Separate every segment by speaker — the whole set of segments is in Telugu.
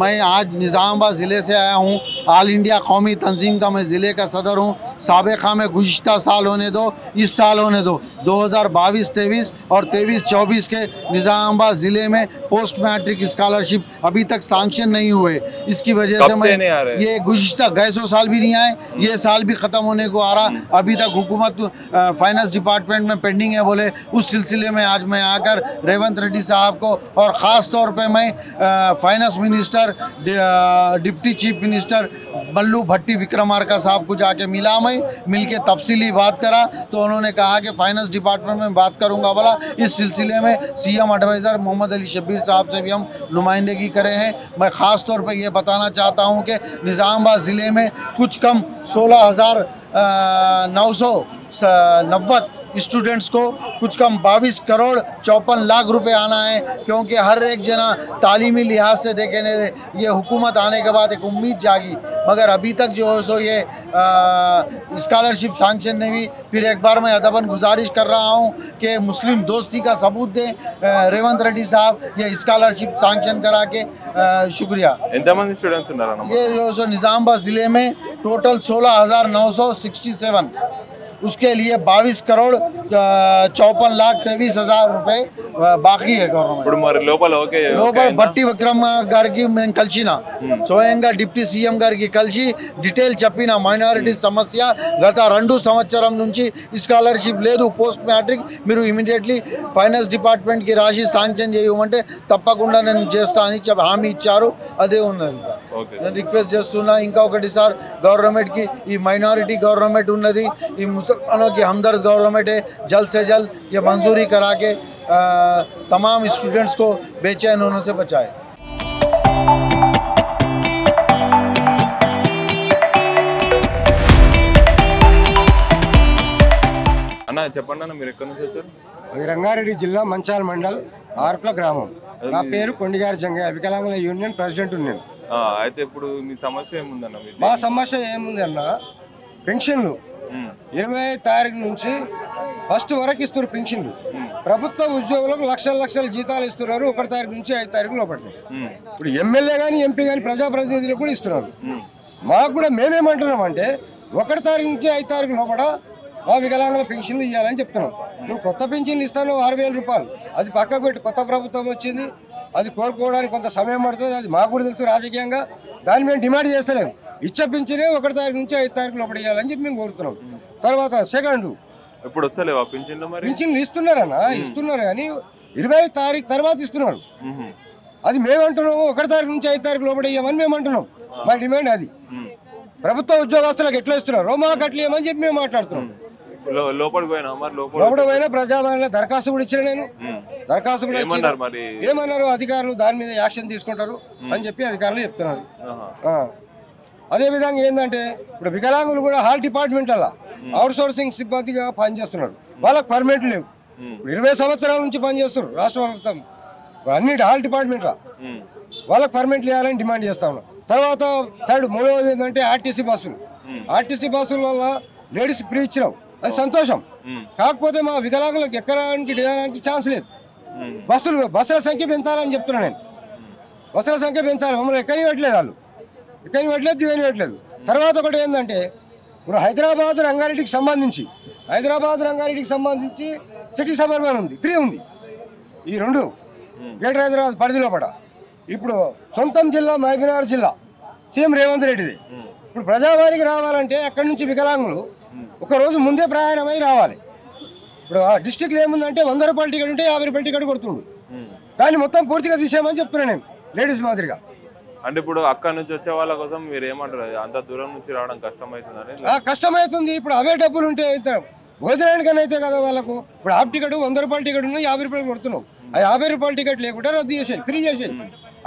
Speaker 1: मैं आज निज़ामाबाद ज़िले से आया हूँ। ऑल इंडिया कौमी तंजीम का मैं ज़िले का सदर हूँ। साबिक़ा में गुज़िश्ता साल होने दो, इस साल होने दो, 2022-23 और 23-24 के निज़ामाबाद ज़िले में पोस्ट मैट्रिक स्कॉलरशिप अभी तक सैंक्शन नहीं हुए। इसकी वजह से मैं ये गुज़िश्ता गए सौ साल भी नहीं आए, ये साल भी ख़त्म होने को आ रहा। अभी तक हुकूमत फाइनेंस डिपार्टमेंट में पेंडिंग है बोले। उस सिलसिले में आज मैं आकर रेवंत रेड्डी साहब को और ख़ास तौर पे मैं finance minister, deputy chief minister Mallu Bhatti Vikramarka साहब को जाके मिला। मैं मिल के तफसीली बात करा तो उन्होंने कहा कि फाइनेंस डिपार्टमेंट में बात करूंगा बोला। इस सिलसिले में सीएम एडवाइज़र मोहम्मद अली शब्बीर साहब से भी हम नुमाइंदगी करे हैं। मैं ख़ास तौर पे ये बताना चाहता हूँ कि निज़ामाबाद ज़िले में कुछ कम 16,990 स्टूडेंट्स को कुछ कम 22 करोड़ 54 लाख रुपए आना है, क्योंकि हर एक जना तालीमी लिहाज से देखे ये हुकूमत आने के बाद एक उम्मीद जागी, मगर अभी तक जो है सो ये स्कॉलरशिप सैंक्शन नहीं हुई। फिर एक बार मैं अदबन गुजारिश कर रहा हूँ कि मुस्लिम दोस्ती का सबूत दें रेवंत रेड्डी साहब, ये स्कॉलरशिप सैंक्शन करा के। शुक्रिया। ये जो सो निज़ामाबाद ज़िले में टोटल 16,967, उसके लिए 22 करोड़ 54 लाख 23,000 रुपए బాకీ
Speaker 2: ఇప్పుడు మరి లోపల ఓకే
Speaker 1: లోపల బట్టి విక్రమ గారికి నేను కలిసిన స్వయంగా డిప్యూటీ సీఎం గారికి కలిసి డీటెయిల్ చెప్పిన మైనారిటీ సమస్య గత 2 సంవత్సరం నుంచి స్కాలర్షిప్ లేదు పోస్ట్ మ్యాట్రిక్ మీరు ఇమిడియట్లీ ఫైనాన్స్ డిపార్ట్మెంట్ కి రాసి శాంక్షన్ చేయమంటే తప్పకుండా నేను చేస్తా అని హామీ ఇచ్చారు. అదే ఉన్నది నేను రిక్వెస్ట్ చేస్తున్నా. ఇంకా ఒకటి సార్, గవర్నమెంట్ కి ఈ మైనారిటీ గవర్నమెంట్ ఉన్నది, ఈ मुसलमानों की हमदर्द गवर्नमेंट है, जल्द से जल्द ये मंजूरी करा के तमाम स्टूडेंट्स को बेचैन होने से बचाए.
Speaker 2: అన్న చెప్పండి అన్న, మీరు ఎక్కడి నుంచి వచ్చారు?
Speaker 3: రంగారెడ్డి జిల్లా మంచాల మండల్ ఆర్ప్ల గ్రామం. నా పేరు కొండిగారి జంగయ్య, వికలాంగుల యూనియన్ ప్రెసిడెంట్ ఉన్నాను.
Speaker 2: అయితే ఇప్పుడు మీ సమస్య ఏముందన్న?
Speaker 3: మా సమస్య ఏముంది అన్న, పెన్షన్లు 20వ తారీఖు నుంచి ఫస్ట్ వరకు ఇస్తారు పెన్షన్లు. ప్రభుత్వ ఉద్యోగులకు లక్షల లక్షల జీతాలు ఇస్తున్నారు 1 తారీఖు నుంచి 5 తారీఖు లోపల. ఇప్పుడు ఎమ్మెల్యే కానీ ఎంపీ కానీ ప్రజాప్రతినిధులు కూడా ఇస్తున్నారు. మాకు కూడా మేమేమంటున్నాం అంటే 1 తారీఖు నుంచి 5 తారీఖు లోపల మా వికలాంగుల పెన్షన్లు ఇవ్వాలని చెప్తున్నాం. నువ్వు కొత్త పెన్షన్లు ఇస్తాను 6,000 రూపాయలు, అది పక్కకు పెట్టి కొత్త ప్రభుత్వం వచ్చింది, అది కోరుకోవడానికి కొంత సమయం పడుతుంది, అది మాకు కూడా తెలుసు రాజకీయంగా. దాన్ని మేము డిమాండ్ చేస్తలేము. ఇచ్చే పింఛనే 1 తారీఖు నుంచి 5 తారీఖు లోపల ఇవ్వాలని చెప్పి మేము కోరుతున్నాం. తర్వాత సెకండ్,
Speaker 2: ఇప్పుడు వస్తలేవా పింఛన్లు? మరి
Speaker 3: పింఛన్లు ఇస్తున్నారన్న, ఇస్తున్నారు కానీ 20వ తారీఖు తర్వాత ఇస్తున్నారు. అది మేమంటున్నాము 1 తారీఖు నుంచి 5 తారీఖు లోపల ఇవ్వమని మేము అంటున్నాం. మా డిమాండ్ అది. ప్రభుత్వ ఉద్యోగస్తులకు ఎట్లా ఇస్తున్నారో మాకు అట్లా ఇవ్వమని చెప్పి మేము మాట్లాడుతున్నాం.
Speaker 2: లోపలికి
Speaker 3: పోయినా ప్రజాభవన్లో దరఖాస్తు కూడా ఇచ్చిన నేను. దరఖాస్తు కూడా ఏమన్నారు అధికారులు, దాని మీద యాక్షన్ తీసుకుంటారు అని చెప్పి అధికారులు చెప్తున్నారు. అదేవిధంగా ఏంటంటే ఇప్పుడు వికలాంగులు కూడా హాల్ డిపార్ట్మెంట్ల అవుట్ సోర్సింగ్ సిబ్బందిగా పనిచేస్తున్నారు. వాళ్ళకి పర్మిట్ లేవు. 20 సంవత్సరాల నుంచి పనిచేస్తున్నారు రాష్ట్ర ప్రభుత్వం అన్నిటి హాల్ డిపార్ట్మెంట్ల. వాళ్ళకి పర్మిట్లు ఇవ్వాలని డిమాండ్ చేస్తా ఉన్నాం. తర్వాత మూడవది ఏంటంటే ఆర్టీసీ బస్సులు. ఆర్టీసీ బస్సుల వల్ల లేడీస్ ఫ్రీ ఇచ్చినావు, అది సంతోషం. కాకపోతే మా వికలాంగులకు ఎక్కడానికి దిగడానికి ఛాన్స్ లేదు. బస్సుల సంఖ్య పెంచాలని చెప్తున్నాను నేను. బస్సుల సంఖ్య పెంచాలి, మమ్మల్ని ఎక్కనివ్వట్లేదు, వాళ్ళు ఎక్కనివ్వట్లేదు, దిగనివ్వట్లేదు. తర్వాత ఒకటి ఏంటంటే ఇప్పుడు హైదరాబాద్ రంగారెడ్డికి సంబంధించి సిటీ సబర్బన్ ఉంది, ఫ్రీ ఉంది. ఈ 2 గ్రేటర్ హైదరాబాద్ పరిధిలో పడ. ఇప్పుడు సొంతం జిల్లా మహబూబ్నగర్ జిల్లా సీఎం రేవంత్ రెడ్డిది. ఇప్పుడు ప్రజావానికి రావాలంటే అక్కడి నుంచి వికలాంగులు ఒకరోజు ముందే ప్రయాణమై రావాలి. ఇప్పుడు ఆ డిస్టిక్లో ఏముందంటే 100 రూపాయల టికెట్ ఉంటే 50 రూపాయల టికెట్ కొడుతుండు. దాన్ని మొత్తం పూర్తిగా తీసేయమని చెప్తున్నాను నేను, లేడీస్ మాదిరిగా.
Speaker 2: అంటే ఇప్పుడు అక్కడ నుంచి వచ్చే వాళ్ళ కోసం మీరు ఏమంటారు? అంత దూరం నుంచి రావడం కష్టమవుతుందని?
Speaker 3: కష్టమవుతుంది. ఇప్పుడు అవే డబ్బులు ఉంటే భోజనానికైనా అయితే కదా వాళ్ళకు. ఇప్పుడు హాఫ్ టికెట్ 100 రూపాయల టికెట్ ఉన్నా 50 రూపాయలు కొడుతున్నావు. ఆ 50 రూపాయల టికెట్ లేకుండా రద్దు చేసేయి, ఫ్రీ చేసేయి.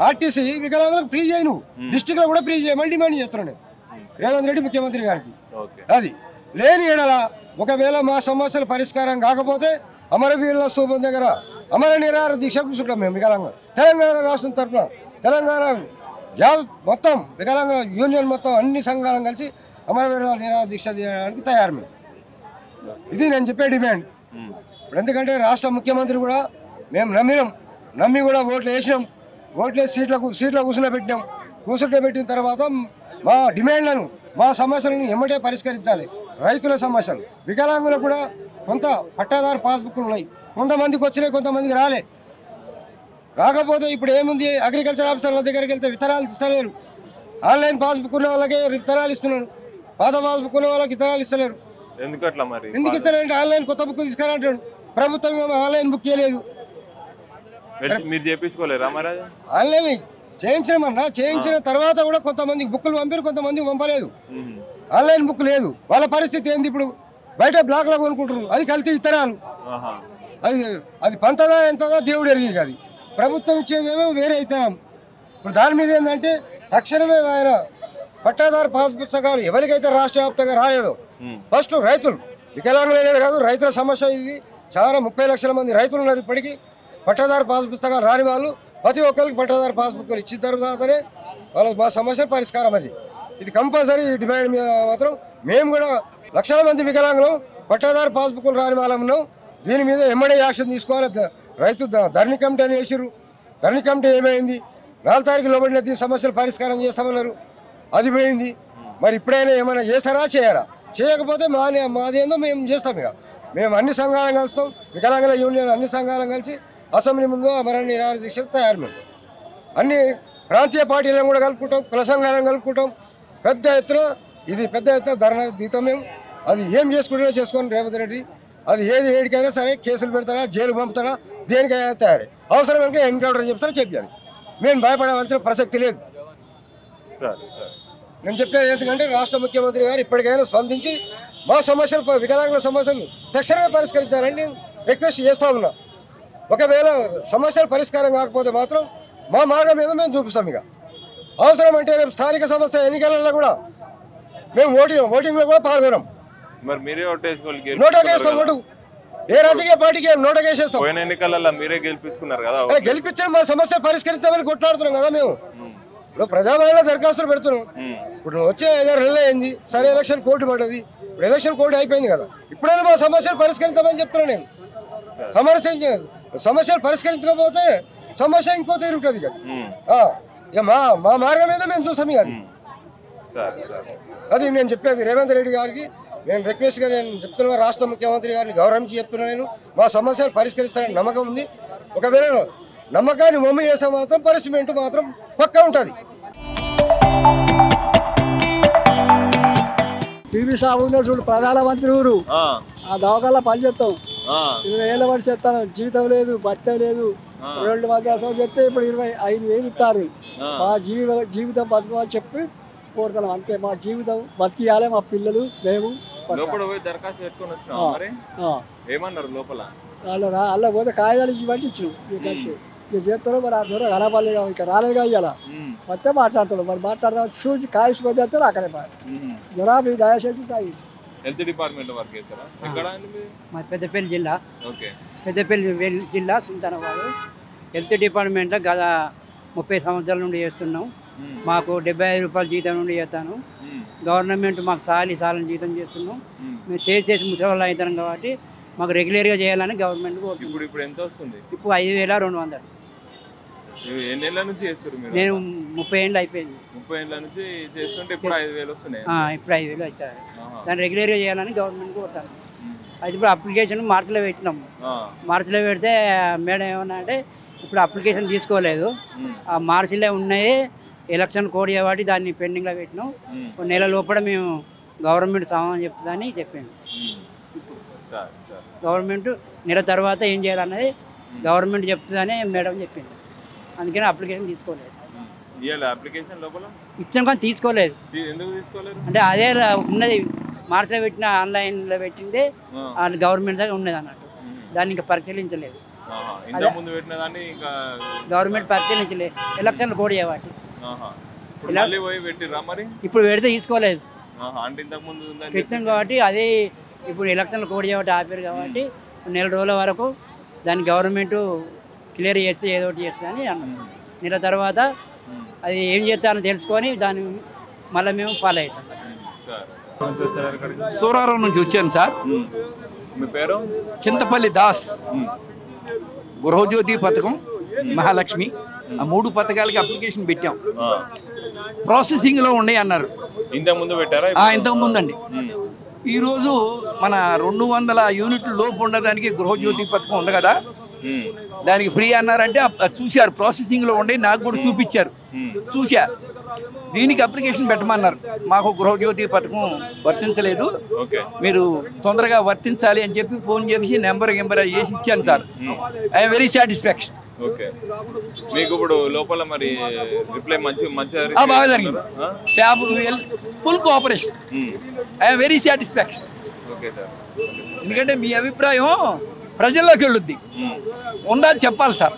Speaker 3: ఆర్టీసీ వికలాంగులకు ఫ్రీ చేయి, నువ్వు డిస్టిక్లో కూడా ఫ్రీ చేయమని డిమాండ్ చేస్తున్నాను నేను రేవంత్ రెడ్డి ముఖ్యమంత్రి గారికి. అది లేని ఎడల ఒకవేళ మా సమస్యల పరిష్కారం కాకపోతే అమరవీరుల స్తూపం దగ్గర అమర నిరాహార దీక్ష కూర్చుంటాం మేము వికలాంగులు. తెలంగాణ రాష్ట్రం తరఫున తెలంగాణ మొత్తం వికలాంగ యూనియన్ మొత్తం అన్ని సంఘాలను కలిసి అమరవీరుల నిరాహార దీక్ష చేయడానికి తయారు మేము. ఇది నేను చెప్పే డిమాండ్. ఇప్పుడు ఎందుకంటే రాష్ట్ర ముఖ్యమంత్రి కూడా మేము నమ్మి కూడా ఓట్లు వేసినాం. ఓట్లు వేసి సీట్లో కూర్చుని పెట్టినాం. కూర్చుంటబెట్టిన తర్వాత మా డిమాండ్లను మా సమస్యలను ఎమ్మటే పరిష్కరించాలి. రైతుల సమస్యలు, వికలాంగులకు కూడా కొంత పట్టాదారు పాస్బుక్లు ఉన్నాయి, కొంతమందికి వచ్చినాయి, కొంతమందికి రాలే. రాకపోతే ఇప్పుడు ఏముంది, అగ్రికల్చర్ ఆఫీసర్ల దగ్గరికి వెళ్తే విత్తనాలు ఇస్తలేరు. ఆన్లైన్ పాస్బుక్ ఉన్న వాళ్ళకే విత్తనాలు ఇస్తున్నారు, పాత పాస్బుక్ ఉన్న వాళ్ళకి విత్తనాలు ఇస్తలేరు. ఎందుకు ఇస్తారంటే ఆన్లైన్ కొత్త బుక్ తీసుకురంటాడు ప్రభుత్వం, ఆన్లైన్ బుక్ చేయలేదు. ఆన్లైన్ చేయించమన్నా చేయించిన తర్వాత కూడా కొంతమందికి బుక్కులు పంపారు, కొంతమందికి పంపలేదు. ఆన్లైన్ బుక్ లేదు. వాళ్ళ పరిస్థితి ఏంది? ఇప్పుడు బయట బ్లాక్ లో కొనుక్కుంటారు, అది కల్తీ ఇత్తనాలు. అది పంతదా ఎంతదా దేవుడు ఎరిగి. అది ప్రభుత్వం ఇచ్చేదేమో వేరే ఇత్తనం. ఇప్పుడు దాని మీద ఏంటంటే తక్షణమే ఆయన పట్టాదారు పాస్ పుస్తకాలు ఎవరికైతే రాష్ట్ర వ్యాప్తంగా రాలేదో ఫస్ట్ రైతులు, వికలాంగులనే కాదు రైతుల సమస్య ఇది. చాలా 30 లక్షల మంది రైతులు ఉన్నారు ఇప్పటికీ. పట్టాదారు పాస్ పుస్తకాలు రాని వాళ్ళు ప్రతి ఒక్కరికి పట్టాదారు పాస్ బుక్లు ఇచ్చిన తర్వాతనే వాళ్ళ మా సమస్య పరిష్కారం. ఇది కంపల్సరీ డిమాండ్ మీద మాత్రం మేము కూడా లక్షల మంది వికలాంగులు పట్టాదారు పాస్ బుక్లు రాని వాళ్ళం ఉన్నాం. దీని మీద ఎమ్మడే యాక్షన్ తీసుకోవాలి. రైతు ధరణి కమిటీ అని వేసిర్రు. ధరణి కమిటీ ఏమైంది? 4 తారీఖు లోబడిన దీని సమస్యలు పరిష్కారం చేస్తామన్నారు, అది పోయింది. మరి ఇప్పుడైనా ఏమైనా చేస్తారా చేయరా? చేయకపోతే మాదేందో మేము చేస్తాం. ఇక మేము అన్ని సంఘాలను కలుస్తాం, వికలాంగుల యూనియన్ అన్ని సంఘాలను కలిసి అసెంబ్లీ ముందు అమరణ నిరాహార దీక్షకు తయారు. మేము అన్ని ప్రాంతీయ పార్టీలను కూడా కలుపుకుంటాం, కుల సంఘాలను కలుపుకుంటాం. పెద్ద ఎత్తున ధర్నా దీతం. మేము అది ఏం చేసుకుంటున్నా చేసుకొని రేవంత్ రెడ్డి అది ఏడికైనా సరే కేసులు పెడతాడా, జైలు పంపుతాడా, దేనికైనా తయారు. అవసరం కనుక ఎన్కౌంటర్ చెప్తారా చెప్పాను. మేము భయపడవలసిన ప్రసక్తి లేదు. నేను చెప్పేది ఎందుకంటే రాష్ట్ర ముఖ్యమంత్రి గారు ఇప్పటికైనా స్పందించి మా సమస్యలు, వికలాంగుల సమస్యలు తక్షణమే పరిష్కరించాలని నేను రిక్వెస్ట్ చేస్తా ఉన్నా. ఒకవేళ సమస్యలు పరిష్కారం కాకపోతే మాత్రం మా మార్గం మీద మేము చూపిస్తాం. ఇక అవసరం అంటే రేపు స్థానిక సంస్థ ఎన్నికలలో కూడా మేము ఓటింగ్లో కూడా పాల్గొనాం. నోటకేస్తాం. ఓటు ఏ రాజకీయ పార్టీకి నోటకేసేస్తాం. గెలిపించాం, మా సమస్య పరిష్కరించామని కొట్లాడుతున్నాం కదా మేము. ఇప్పుడు ప్రజాభవన్లో దరఖాస్తులు పెడుతున్నాం. ఇప్పుడు వచ్చే 5-6 నెలలు అయింది, సరే ఎలక్షన్ కోర్టు పడ్డది. ఇప్పుడు ఎలక్షన్ కోర్టు అయిపోయింది కదా, ఇప్పుడైనా మా సమస్యలు పరిష్కరించామని చెప్తున్నాను నేను. సమస్యలు పరిష్కరించకపోతే సమస్య ఇంకో తీరు ఉంటుంది కదా. ఇక మా మార్గం మీద మేము చూస్తాం. ఇక అది నేను చెప్పేది రేవంత్ రెడ్డి గారికి నేను రిక్వెస్ట్గా నేను చెప్తున్నా. రాష్ట్ర ముఖ్యమంత్రి గారిని గౌరవించి చెప్తున్నా. నేను మా సమస్యలు పరిష్కరిస్తానని నమ్మకం ఉంది. ఒకవేళ నమ్మకాన్ని మమ్మ చేస్తే మాత్రం పనిష్మెంట్ మాత్రం పక్కా ఉంటుంది.
Speaker 4: టీవీ షాప్ ఉన్న చూడు, ప్రధానమంత్రి ఊరు ఆ దవాఖాన పనిచేస్తాం. 20 ఏళ్ళ పడి చెప్తాను, జీవితం లేదు, బట్ట లేదు. 2 మంది చెప్తే ఇప్పుడు 25,000 ఇస్తారు. మా జీవితం బతుకమని చెప్పి కోరుతున్నాం. అంతే, మా జీవితం బతికియాలి, మా పిల్లలు మేము. అలా పోతే కాగితాలు ఇచ్చి బట్టి ఇచ్చినాం. ఇక చేస్తారో మరి ఆ దూరం కనపడలేదు, ఇక రాలేదుగా ఇవ్వాల వస్తే మాట్లాడతాడు. మరి మాట్లాడదాం చూసి కాయసి పోతే అక్కడే జ్వరా మీరు దయచేసి కాయి.
Speaker 2: హెల్త్ డిపార్ట్మెంట్ వర్క్ చేస్తారా?
Speaker 5: మాది పెద్దపల్లి జిల్లా సుల్తానాబాద్. హెల్త్ డిపార్ట్మెంట్లో గత 30 సంవత్సరాల నుండి చేస్తున్నాం. మాకు 75 రూపాయల జీతం నుండి చేస్తాను. గవర్నమెంట్ మాకు సాలని జీతం చేస్తున్నాం. మేము చేసి ముసలి అవుతాం కాబట్టి మాకు రెగ్యులర్గా చేయాలని గవర్నమెంట్ కోరుతుంది.
Speaker 2: ఇప్పుడు ఎంత వస్తుంది?
Speaker 5: ఇప్పుడు 5,200. నేను 30 ఏళ్ళు అయిపోయింది.
Speaker 2: 30 ఏళ్ళ నుంచి చేస్తుంటే ఇప్పుడు 5,000 వస్తున్నాయి.
Speaker 5: ఇప్పుడు 5,000 అవుతాయి. దాన్ని రెగ్యులర్గా చేయాలని గవర్నమెంట్ కోరుతాను. అయితే ఇప్పుడు అప్లికేషన్ మార్చిలో పెట్టినాము. మార్చిలో పెడితే మేడం ఏమన్నా అంటే ఇప్పుడు అప్లికేషన్ తీసుకోలేదు, ఆ మార్చిలో ఉన్నాయి, ఎలక్షన్ కోడ్ కాబట్టి దాన్ని పెండింగ్లో పెట్టినాం. 1 నెల లోపల మేము గవర్నమెంట్ సమాధానం చెప్తుందని చెప్పాను. గవర్నమెంట్ నెల తర్వాత ఏం చేయాలన్నది గవర్నమెంట్ చెప్తుందని మేడం చెప్పింది. అందుకని అప్లికేషన్ తీసుకోలేదు. ఇచ్చాం కానీ తీసుకోలేదు. అంటే అదే ఉన్నది మార్చిలో పెట్టిన, ఆన్లైన్లో పెట్టింది గవర్నమెంట్ దగ్గర ఉన్నది అన్నట్టు. దాన్ని ఇంకా పరిశీలించలేదు. గవర్నమెంట్ పరిశీలించలేదు, ఎలక్షన్లు కోడ్ చేయబట్టి. ఇప్పుడు పెడితే తీసుకోలేదు, పెట్టినాం కాబట్టి అదే ఇప్పుడు ఎలక్షన్లు కోడ్ చేయబట్టి ఆపారు కాబట్టి 1 నెల రోజుల వరకు దాన్ని గవర్నమెంట్ క్లియర్ చేస్తే ఏదో ఒకటి చేస్తా అని అన్నాం. నెల తర్వాత అది ఏం చేస్తారో తెలుసుకొని దాన్ని మళ్ళీ మేము ఫాలో అవుతాం.
Speaker 6: సూరారం నుంచి వచ్చాను సార్.
Speaker 2: మీ పేరు?
Speaker 6: చింతపల్లి దాస్. గృహజ్యోతి పథకం, మహాలక్ష్మి ఆ 3 పథకాలకి అప్లికేషన్ పెట్టాం. ప్రాసెసింగ్లో ఉన్నాయి అన్నారు.
Speaker 2: ఇంతకు ముందు పెట్టారా?
Speaker 6: ఇంతకు ముందండి. ఈరోజు మన 200 యూనిట్ల లోపు ఉండడానికి గృహజ్యోతి పథకం ఉంది కదా, దానికి ఫ్రీ అన్నారంటే చూశారు. ప్రాసెసింగ్లో ఉండి నాకు కూడా చూపించారు, చూసా. దీనికి అప్లికేషన్ పెట్టమన్నారు. మాకు గృహజ్యోతి పథకం వర్తించలేదు, మీరు తొందరగా వర్తించాలి అని చెప్పి ఫోన్ చేసి నెంబర్ వేసి ఇచ్చాను సార్. I'm very satisfaction.
Speaker 2: మీకు ఇప్పుడు లోపల మరి రిప్లై మంచిగా
Speaker 6: బాగా జరిగింది. Staff full cooperation. I'm very satisfaction. ఎందుకంటే మీ అభిప్రాయం ప్రజల్లోకి వెళ్ళొద్ది, ఉందని చెప్పాలి సార్.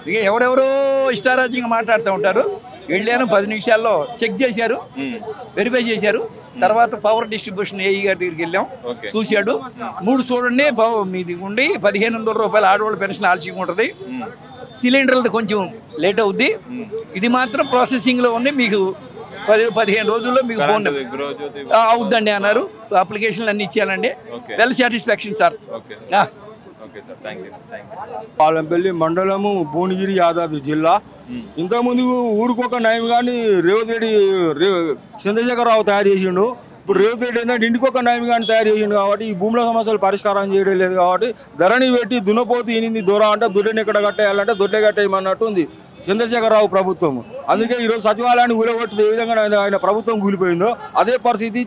Speaker 6: ఇక ఎవరెవరో ఇష్టారాజ్యంగా మాట్లాడుతూ ఉంటారు. వెళ్ళాను, 10 నిమిషాల్లో చెక్ చేశారు, వెరిఫై చేశారు. తర్వాత పవర్ డిస్ట్రిబ్యూషన్ ఏఈ గారి దగ్గరికి వెళ్ళాం, చూశాడు. 3 చూడండి, మీది ఉండి 1500 రూపాయలు ఆడవాళ్ళ పెన్షన్ ఆలస్యంగా ఉంటుంది, సిలిండర్లు కొంచెం లేట్ అవుద్ది, ఇది మాత్రం ప్రాసెసింగ్లో ఉంది, మీకు 10-15 రోజుల్లో మీకు ఫోన్ అవుద్దండి అన్నారు. అప్లికేషన్లు అన్ని ఇచ్చానండి. Well satisfaction sir.
Speaker 7: పాలంపల్లి మండలము, భువనగిరి, యాదాద్రి జిల్లా. ఇంతకుముందు ఊరికొక నయం కానీ రేవంత్ రెడ్డి చంద్రశేఖరరావు తయారు చేసిండు. ఇప్పుడు రేవంత్ రెడ్డి ఏంటంటే ఇంటికొక నయం కానీ తయారు చేసిండు కాబట్టి ఈ భూముల సమస్యలు పరిష్కారం చేయడం లేదు. కాబట్టి ధరణి పెట్టి దున్నపోతు ఈనింది దూర అంటే దుడ్డని ఎక్కడ కట్టేయాలంటే దొడ్డే కట్టేయమన్నట్టు ఉంది చంద్రశేఖరరావు ప్రభుత్వం. అందుకే ఈరోజు సచివాలయాన్ని కూలగొట్టి ఏ విధంగా ఆయన ప్రభుత్వం కూలిపోయిందో అదే పరిస్థితి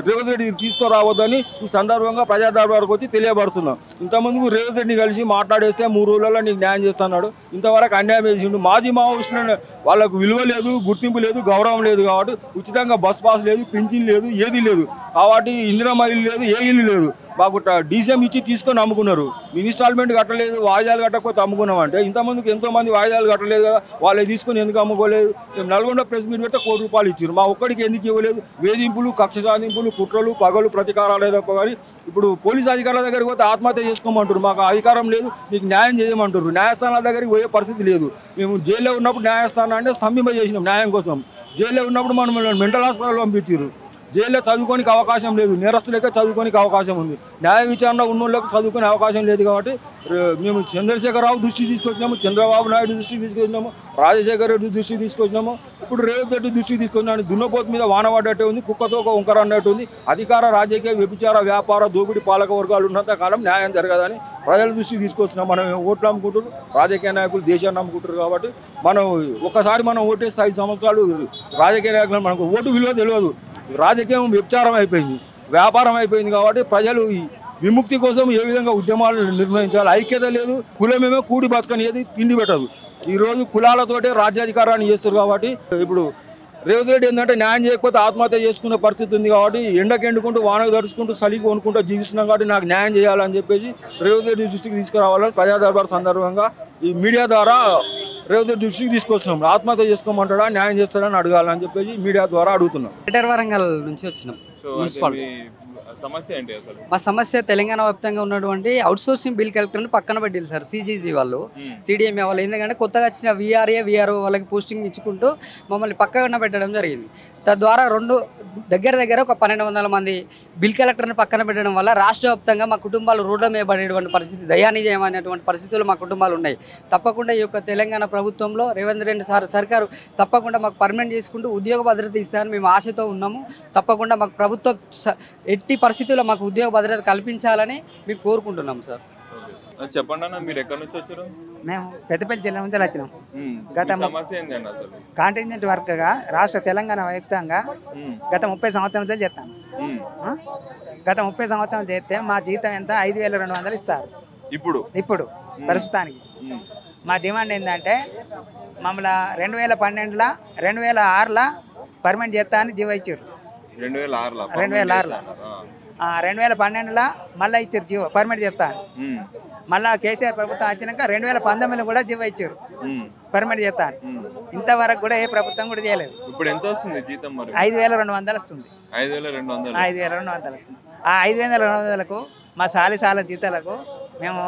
Speaker 7: రేవంత్ రెడ్డి తీసుకురావద్దని ఈ సందర్భంగా ప్రజా దర్బార్కు వచ్చి తెలియపరుస్తున్నాం. ఇంతకుముందు రేవంత్ రెడ్డిని కలిసి మాట్లాడేస్తే 3 రోజులలో నీకు న్యాయం చేస్తున్నాడు. ఇంతవరకు అన్యాయం చేసిండు. మాజీ మావోయిస్టులు వాళ్ళకు విలువ లేదు, గుర్తింపు లేదు, గౌరవం లేదు. కాబట్టి ఉచితంగా బస్ పాస్ లేదు, పింఛన్ లేదు, ఏది లేదు. కాబట్టి ఇందిరమ్మ ఇల్లు లేదు, ఏ ఇల్లు లేదు. మాకు డీసీఎం ఇచ్చి తీసుకొని అమ్ముకున్నారు. ఇన్స్టాల్మెంట్ కట్టలేదు, వాయిదాలు కట్టకపోతే అమ్ముకున్నాం అంటే ఇంతమందికి ఎంతోమంది వాయిదాలు కట్టలేదు కదా, వాళ్ళు తీసుకొని ఎందుకు అమ్ముకోలేదు? నల్గొండ ప్రెస్ మీట్ పెడితే 1 కోటి రూపాయలు ఇచ్చారు, మా ఒక్కడికి ఎందుకు ఇవ్వలేదు? వేధింపులు, కక్ష సాధింపులు, కుట్రలు, పగలు, ప్రతీకారాలు తప్ప. కానీ ఇప్పుడు పోలీసు అధికారుల దగ్గరికి పోతే ఆత్మహత్య చేసుకోమంటారు. మాకు అధికారం లేదు, మీకు న్యాయం చేయమంటారు. న్యాయస్థానాల దగ్గరికి పోయే పరిస్థితి లేదు. మేము జైల్లో ఉన్నప్పుడు న్యాయస్థానం అంటే స్తంభింపజేసినాం న్యాయం కోసం. జైల్లో ఉన్నప్పుడు మనం మెంటల్ హాస్పిటల్ పంపించారు. జైల్లో చదువుకోనికి అవకాశం లేదు, నేరస్తులకే చదువుకోనికి అవకాశం ఉంది. న్యాయ విచారణ ఉన్నోళ్ళకి చదువుకునే అవకాశం లేదు. కాబట్టి మేము చంద్రశేఖరరావు దృష్టి తీసుకొచ్చినాము, చంద్రబాబు నాయుడు దృష్టికి తీసుకొచ్చినాము, రాజశేఖర రెడ్డి దృష్టికి తీసుకొచ్చినాము, ఇప్పుడు రేవంత్ రెడ్డి దృష్టికి తీసుకొచ్చినాము. దున్నపోతు మీద వాన పడ్డట్టే ఉంది, కుక్కతో ఒక వంకర అన్నట్టు ఉంది. అధికార, రాజకీయ, వ్యభిచార, వ్యాపార, దోపిడీ పాలక వర్గాలు ఉన్నంత కాలం న్యాయం జరగదని ప్రజల దృష్టికి తీసుకొచ్చినాం. మనం ఓట్లు అమ్ముకుంటారు, రాజకీయ నాయకులు దేశాన్ని అమ్ముకుంటారు. కాబట్టి మనం ఒకసారి మనం ఓటేస్తే 5 సంవత్సరాలు రాజకీయ నాయకులు మనకు ఓటు విలువ తెలియదు. రాజకీయం వ్యభిచారం అయిపోయింది, వ్యాపారం అయిపోయింది. కాబట్టి ప్రజలు విముక్తి కోసం ఏ విధంగా ఉద్యమాలు నిర్వహించాలి? ఐక్యత లేదు, కులమేమో కూడి బతకనిది, తిండి పెట్టదు. ఈరోజు కులాలతోటే రాజ్యాధికారాన్ని చేస్తారు. కాబట్టి ఇప్పుడు రేవంత్ రెడ్డి ఏంటంటే న్యాయం చేయకపోతే ఆత్మహత్య చేసుకునే పరిస్థితి ఉంది. కాబట్టి ఎండకు ఎండుకుంటూ, వానకు తడుచుకుంటూ, చలికి కొనుక్కుంటూ జీవిస్తున్నాం. కాబట్టి నాకు న్యాయం చేయాలని చెప్పేసి రేవంత్ రెడ్డి దృష్టికి తీసుకురావాలని ప్రజా దర్బార్ సందర్భంగా ఈ మీడియా ద్వారా రేవంత్ రెడ్డి దృష్టికి తీసుకొస్తున్నాం. ఆత్మహత్య చేసుకోమంటాడా, న్యాయం చేస్తాడని అడగాలని చెప్పేసి మీడియా ద్వారా అడుగుతున్నాం.
Speaker 5: వరంగల్ నుంచి వచ్చినాం. మా సమస్య తెలంగాణ వ్యాప్తంగా ఉన్నటువంటి అవుట్సోర్సింగ్ బిల్ కలెక్టర్ని పక్కన పెట్టింది సార్. సిజీజీ వాళ్ళు, సిడిఎంఏ వాళ్ళు. ఎందుకంటే కొత్తగా వచ్చిన విఆర్ఓ వాళ్ళకి పోస్టింగ్ ఇచ్చుకుంటూ మమ్మల్ని పక్కన పెట్టడం జరిగింది. తద్వారా దగ్గర ఒక 1200 మంది బిల్ కలెక్టర్ని పక్కన పెట్టడం వల్ల రాష్ట్ర వ్యాప్తంగా మా కుటుంబాలు రోడ్ల మీద పడేటువంటి పరిస్థితి, దయానీయమైనటువంటి పరిస్థితులు మా కుటుంబాలు ఉన్నాయి. తప్పకుండా ఈ యొక్క తెలంగాణ ప్రభుత్వంలో రేవంత్ రెడ్డి సర్కారు తప్పకుండా మాకు పర్మనెంట్ చేసుకుంటూ ఉద్యోగ భద్రత ఇస్తారని మేము ఆశతో ఉన్నాము. తప్పకుండా మాకు ప్రభుత్వం ఎట్టి పరిస్థితుల్లో మాకు ఉద్యోగ భద్రత కల్పించాలని మేము కోరుకుంటున్నాం సార్.
Speaker 2: చెప్పండి అన్న, మీరు ఎక్కడి నుంచి వచ్చారు?
Speaker 8: మేము పెద్దపల్లి జిల్లా నుంచి వచ్చినాం.
Speaker 5: కాంటింజెంట్ వర్క్గా రాష్ట్ర తెలంగాణ వ్యాప్తంగా గత 30 సంవత్సరాలు చేస్తాను. గత 30 సంవత్సరాలు చేస్తే మా జీతం ఎంత? 5200 ఇస్తారు ఇప్పుడు ప్రస్తుతానికి. మా డిమాండ్ ఏంటంటే మమ్మల్ని 2012లో 2006లో పర్మనెంట్ చేస్తా అని జీవో ఇచ్చారు. 2006లో 2012లో మళ్ళీ ఇచ్చారు జీవో పర్మనెంట్ చేస్తాను. మళ్ళీ కేసీఆర్ ప్రభుత్వం వచ్చినాక 2019లో కూడా జీవో ఇచ్చారు పర్మనెంట్ చేస్తాను. ఇంతవరకు కూడా ఏ ప్రభుత్వం కూడా చేయలేదు.
Speaker 2: ఇప్పుడు ఎంత వస్తుంది జీతం?
Speaker 5: 5200 వస్తుంది. 5200. ఆ 5200కు మా సాల జీతాలకు మేము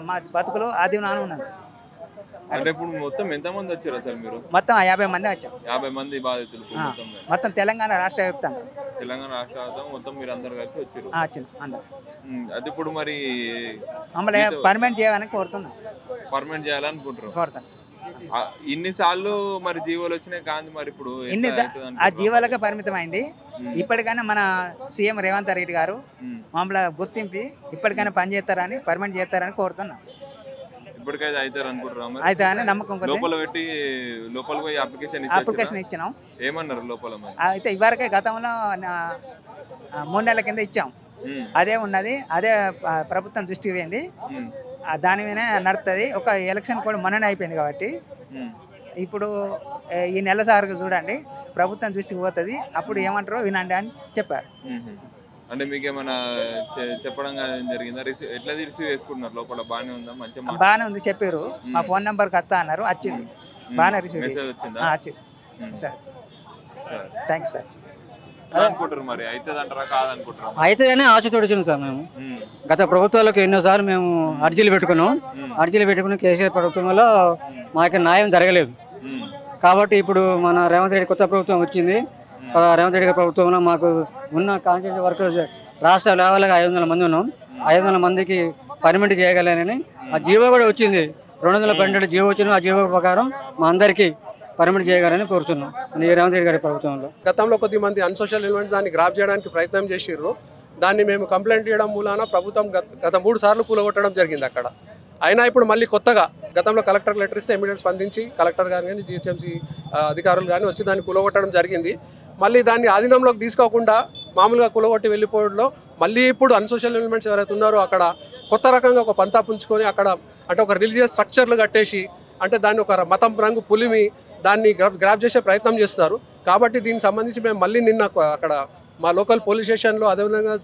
Speaker 5: మా బతుకులు ఆది నాన్న ఉన్నాను.
Speaker 2: అంటే ఇప్పుడు మొత్తం ఎంతమంది వచ్చారు అసలు మీరు?
Speaker 5: మొత్తం 50 మంది వచ్చాం.
Speaker 2: 50 మంది బాధితులు
Speaker 5: మొత్తం తెలంగాణ రాష్ట్ర వ్యాప్తంగా.
Speaker 2: మొత్తం మీరు అందరు కలిసి వచ్చారు. అది ఇప్పుడు మరి
Speaker 5: మమ్మల్ని పర్మనెంట్ చేయాలని కోరుతున్నాం.
Speaker 2: పర్మనెంట్ చేయాలనుకుంటారు. ఇన్నిసార్లు మరి జీవోలు వచ్చినాయి కాదు మరి ఇప్పుడు
Speaker 8: ఆ జీవాలకే పరిమితం అయింది. ఇప్పటికైనా మన సీఎం రేవంత్ రెడ్డి గారు మమ్మల్ని గుర్తింపి ఇప్పటికైనా పని చేస్తారని పర్మనెంట్ చేస్తారని కోరుతున్నాం.
Speaker 2: ఇప్పటికైతే అవుతారు అనుకుంటున్నాం.
Speaker 8: అయితే అని నమ్మకం
Speaker 2: లోపల పెట్టి లోపల పోయి అప్లికేషన్
Speaker 8: ఇచ్చినాం.
Speaker 2: ఏమన్నారు లోపల?
Speaker 8: అయితే ఇవరకే గతంలో 3 నెలల కింద ఇచ్చాం. అదే ఉన్నది, అదే ప్రభుత్వం దృష్టికి పోయింది, దాని మీద నడుస్తుంది. ఒక ఎలక్షన్ కూడా మొన్ననే అయిపోయింది కాబట్టి ఇప్పుడు ఈ నెల సార్కు చూడండి ప్రభుత్వం దృష్టికి పోతుంది, అప్పుడు ఏమంటారో వినండి అని చెప్పారు.
Speaker 2: అంటే మీకు ఏమైనా చెప్పడం జరిగిందా? ఎట్లా రిసీవ్ చేసుకుంటున్నారు? లోపల బాగానే ఉందా? మంచిగా
Speaker 8: బాగానే ఉంది చెప్పారు. మా ఫోన్ నెంబర్కి వస్తా అన్నారు, వచ్చింది, బాగానే రిసీవ్ వచ్చింది. Sir thank you sir.
Speaker 2: మరి అవుతుందంటారా కాదనుకుంటారా?
Speaker 9: అవుతుందని ఆశతోటి వచ్చినాం సార్. మేము గత ప్రభుత్వాలకు ఎన్నోసార్లు మేము అర్జీలు పెట్టుకున్నాం. అర్జీలు పెట్టుకుని కేసీఆర్ ప్రభుత్వంలో మాకు న్యాయం జరగలేదు. కాబట్టి ఇప్పుడు మన రేవంత్ రెడ్డి కొత్త ప్రభుత్వం వచ్చింది. రేవంత్ రెడ్డి ప్రభుత్వంలో మాకు ఉన్న కాంట్రాక్ట్ వర్కర్స్ రాష్ట్ర లెవెల్గా 500 మంది ఉన్నాం. 500 మందికి పర్మిట్ చేయగలనని ఆ జీవో కూడా వచ్చింది. 212 జీవో వచ్చిన ఆ జీవో ప్రకారం మా అందరికీ పర్మిట్ చేయగలని కోరుతున్నాం రేవంత్ రెడ్డి గారి ప్రభుత్వంలో.
Speaker 10: గతంలో కొద్దిమంది అన్సోషల్ ఎలిమెంట్స్ దాన్ని గ్రాప్ చేయడానికి ప్రయత్నం చేసిర్రు. దాన్ని మేము కంప్లైంట్ చేయడం మూలాన ప్రభుత్వం గత 3 సార్లు కూలగొట్టడం జరిగింది అక్కడ. అయినా ఇప్పుడు మళ్ళీ కొత్తగా గతంలో కలెక్టర్ లెటర్ ఇస్తే ఇమీడియట్ స్పందించి కలెక్టర్ గారు కానీ జిహెచ్ఎంసీ అధికారులు కానీ వచ్చి దాన్ని కూలగొట్టడం జరిగింది. మళ్ళీ దాన్ని ఆధీనంలోకి తీసుకోకుండా మామూలుగా కూలగొట్టి వెళ్ళిపోవడంలో మళ్ళీ ఇప్పుడు అన్సోషల్ ఎలిమెంట్స్ ఎవరైతే ఉన్నారో అక్కడ కొత్త రకంగా ఒక పంతా పుంజుకొని అక్కడ అంటే ఒక రిలీజియస్ స్ట్రక్చర్లు కట్టేసి అంటే దాన్ని ఒక మతం రంగు పులిమి దాన్ని గ్రాప్ చేసే ప్రయత్నం చేస్తున్నారు. కాబట్టి దీనికి సంబంధించి మేము మళ్ళీ నిన్న అక్కడ మా లోకల్ పోలీస్ స్టేషన్లో అదేవిధంగా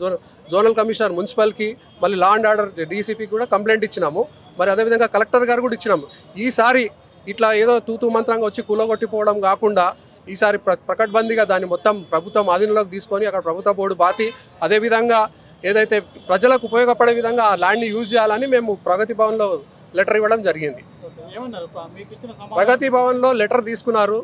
Speaker 10: జోనల్ కమిషనర్ మున్సిపల్కి మళ్ళీ లా అండ్ ఆర్డర్ డీసీపీకి కూడా కంప్లైంట్ ఇచ్చినాము. మరి అదేవిధంగా కలెక్టర్ గారు కూడా ఇచ్చినాము. ఈసారి ఇట్లా ఏదో తూతూ మంత్రంగా వచ్చి కూలగొట్టిపోవడం కాకుండా ఈసారి ప్రకటబందీగా దాన్ని మొత్తం ప్రభుత్వం ఆధీనంలోకి తీసుకొని అక్కడ ప్రభుత్వ బోర్డు బాతి అదేవిధంగా ఏదైతే ప్రజలకు ఉపయోగపడే విధంగా ఆ ల్యాండ్ని యూజ్ చేయాలని మేము ప్రగతి భవన్లో లెటర్ ఇవ్వడం జరిగింది. ప్రగతి భవన్లో లెటర్ తీసుకున్నారు.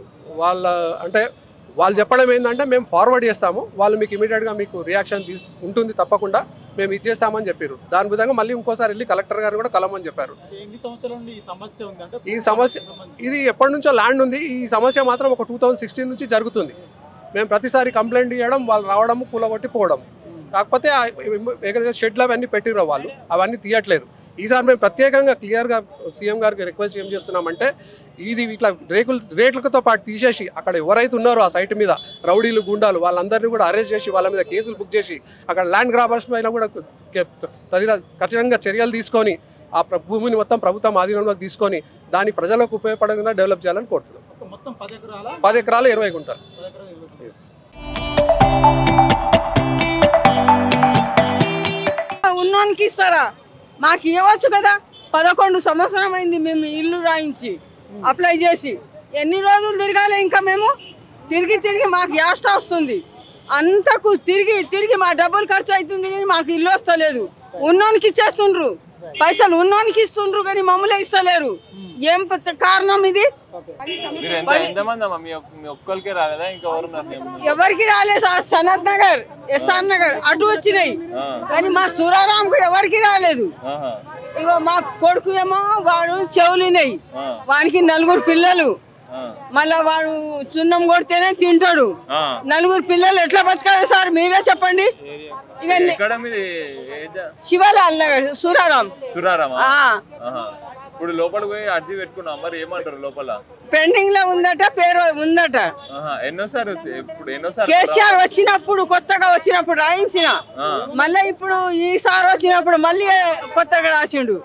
Speaker 10: వాళ్ళు చెప్పడం ఏంటంటే మేము ఫార్వర్డ్ చేస్తాము, వాళ్ళు మీకు ఇమీడియట్గా మీకు రియాక్షన్ ఉంటుంది తప్పకుండా మేము ఇచ్చేస్తామని చెప్పారు. దాని విధంగా మళ్ళీ ఇంకోసారి వెళ్ళి కలెక్టర్ గారు కూడా కలమని చెప్పారు. ఈ సమస్య ఇది ఎప్పటి నుంచో ల్యాండ్ ఉంది. ఈ సమస్య మాత్రం ఒక 2016 నుంచి జరుగుతుంది. మేము ప్రతిసారి కంప్లైంట్ చేయడం, వాళ్ళు రావడం, కూలగొట్టి పోవడం. కాకపోతే ఏదైతే షెడ్లు అవన్నీ పెట్టిరో వాళ్ళు అవన్నీ తీయట్లేదు. ఈసారి మేము ప్రత్యేకంగా క్లియర్గా సీఎం గారికి రిక్వెస్ట్ ఏం చేస్తున్నామంటే ఇది ఇట్లా రేట్లతో పాటు తీసేసి అక్కడ ఎవరైతే ఉన్నారో ఆ సైట్ మీద రౌడీలు గుండాలు వాళ్ళందరినీ కూడా అరెస్ట్ చేసి వాళ్ళ మీద కేసులు బుక్ చేసి అక్కడ ల్యాండ్ గ్రాబర్స్ పైన కూడా కఠినంగా చర్యలు తీసుకొని ఆ భూమిని మొత్తం ప్రభుత్వం ఆధీనంలోకి తీసుకొని దాన్ని ప్రజలకు ఉపయోగపడకుండా డెవలప్ చేయాలని కోరుతున్నాం. 10 ఎకరాలు 20 గుంటలు.
Speaker 11: ఉన్నోనికి ఇస్తారా? మాకు ఇవ్వచ్చు కదా. 11 సంవత్సరం అయింది మేము ఇల్లు రాయించి అప్లై చేసి. ఎన్ని రోజులు తిరగాలి ఇంకా మేము? తిరిగి మాకు యాస్ట్ వస్తుంది. అంతకు తిరిగి మా డబ్బులు ఖర్చు అవుతుంది కానీ మాకు ఇల్లు వస్తలేదు. ఉన్నోనికి ఇచ్చేస్తుండ్రు, పైసలు ఉన్నోనికి ఇస్తుండ్రు కానీ మమ్మల్ని ఇస్తలేరు. ఏం కారణం ఇది? ఎవరికి రాలేదు సార్. సనత్ నగర్, ఎస్ఆర్ నగర్ అటు వచ్చినాయి కానీ మా సూరారాంకు ఎవరికి రాలేదు. ఇగో మా కొడుకు ఏమో వాడు చెవులినాయి, వానికి 4 పిల్లలు. మళ్ళా వాడు సున్నం కొడితేనే తింటాడు. 4 పిల్లలు ఎట్లా బతకాలి సార్ మీరే చెప్పండి. ఇక శివలాల్ నగర్ సూరారాం.
Speaker 2: ఇప్పుడు లోపలికి పోయి అర్జీ పెట్టుకున్నాం, మరి ఏమంటారు? లోపల
Speaker 11: పెండింగ్ లో ఉందట, పేరు ఉందట. కేసీఆర్ వచ్చినప్పుడు కొత్తగా వచ్చినప్పుడు రాయించిన, మళ్ళీ ఇప్పుడు ఈసారి వచ్చినప్పుడు మళ్ళీ కొత్తగా రాసిండు.